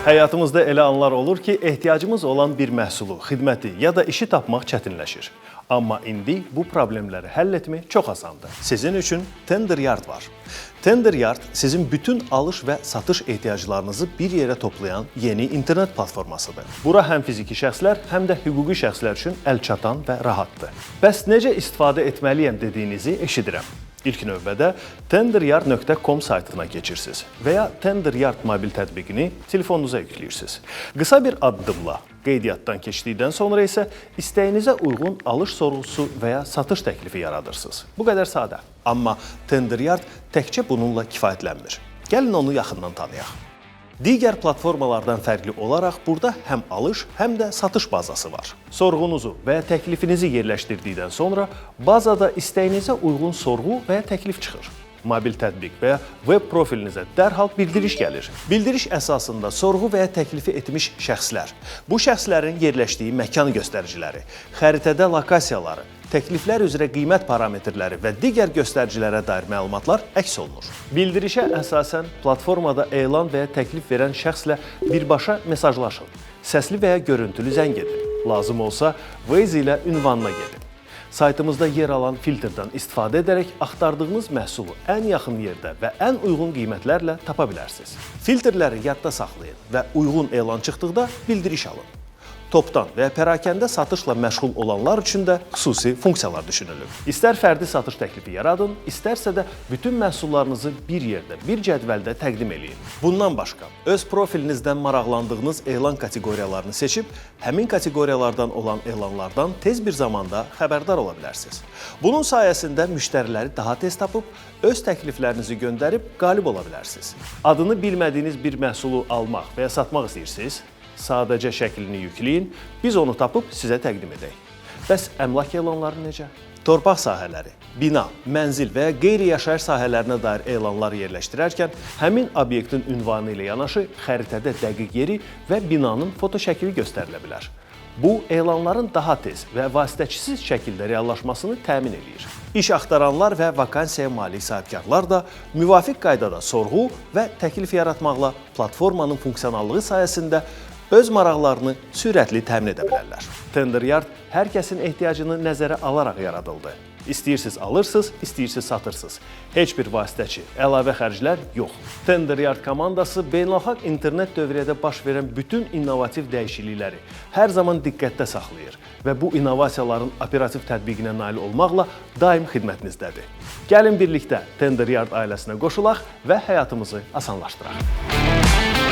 Həyatımızda elə anlar olur ki, ehtiyacımız olan bir məhsulu, xidməti ya da işi tapmaq çətinləşir. Amma indi bu problemləri həll etmək çox asandır. Sizin üçün TenderYard var. TenderYard sizin bütün alış və satış ehtiyaclarınızı bir yerə toplayan yeni internet platformasıdır. Bura həm fiziki şəxslər, həm də hüquqi şəxslər üçün əlçatan və rahatdır. Bəs necə istifadə etməliyəm dediyinizi eşidirəm. İlk növbədə tenderyard.com saytına keçirsiniz və ya TenderYard mobil tətbiqini telefonunuza yükləyirsiniz. Qısa bir addımla qeydiyyatdan keçdikdən sonra isə istəyinizə uyğun alış sorğusu və ya satış təklifi yaradırsınız. Bu qədər sadə. Amma TenderYard təkcə bununla kifayətlənmir. Gəlin onu yaxından tanıyaq. Digər platformalardan fərqli olaraq burada həm alış, həm də satış bazası var. Sorğunuzu və ya təklifinizi yerləşdirdikdən sonra bazada istəyinizə uyğun sorğu və ya təklif çıxır. Mobil tətbiq və ya web profilinizə dərhal bildiriş gəlir. Bildiriş əsasında sorğu və ya təklifi etmiş şəxslər, bu şəxslərin yerləşdiyi məkan göstəriciləri, xəritədə lokasiyaları, təkliflər üzrə qiymət parametrləri və digər göstəricilərə dair məlumatlar əks olunur. Bildirişə əsasən platformada elan və ya təklif verən şəxslə birbaşa mesajlaşın. Səsli və ya görüntülü zəng edin. Lazım olsa, Waze ilə ünvanına gedin. Saytımızda yer alan filtrdən istifadə edərək axtardığınız məhsulu ən yaxın yerdə və ən uyğun qiymətlərlə tapa bilərsiniz. Filtrləri yadda saxlayın və uyğun elan çıxdıqda bildiriş alın. Topdan və ya pərakəndə satışla məşğul olanlar üçün də xüsusi funksiyalar düşünülür. İstər fərdi satış təklifi yaradın, istərsə də bütün məhsullarınızı bir yerdə, bir cədvəldə təqdim edin. Bundan başqa, öz profilinizdən maraqlandığınız elan kateqoriyalarını seçib, həmin kateqoriyalardan olan elanlardan tez bir zamanda xəbərdar ola bilərsiniz. Bunun sayəsində müştəriləri daha tez tapıb, öz təkliflərinizi göndərib qalib ola bilərsiniz. Adını bilmədiyiniz bir məhsulu almaq və ya satmaq istəyirsiniz? Sadəcə şəklini yükləyin, biz onu tapıb sizə təqdim edək. Bəs əmlak elanları necə? Torpaq sahələri, bina, mənzil və ya qeyri-yaşayış sahələrinə dair elanlar yerləşdirərkən həmin obyektin ünvanı ilə yanaşı xəritədə dəqiq yeri və binanın fotoşəkili göstərilə bilər. Bu, elanların daha tez və vasitəçisiz şəkildə reallaşmasını təmin edir. İş axtaranlar və vakansiyaya malik sahibkarlar da müvafiq qaydada sorğu və təklif yaratmaqla platformanın funksionallığı sayəsində öz maraqlarını sürətli təmin edə bilərlər. TenderYard hər kəsin ehtiyacını nəzərə alaraq yaradıldı. İstəyirsiniz alırsınız, istəyirsiniz satırsınız. Heç bir vasitəçi, əlavə xərclər yox. TenderYard komandası beynəlxalq internet dövriyədə baş verən bütün innovativ dəyişiklikləri hər zaman diqqətdə saxlayır və bu innovasiyaların operativ tətbiqinə nail olmaqla daim xidmətinizdədir. Gəlin birlikdə TenderYard ailəsinə qoşulaq və həyatımızı asanlaşdıraq.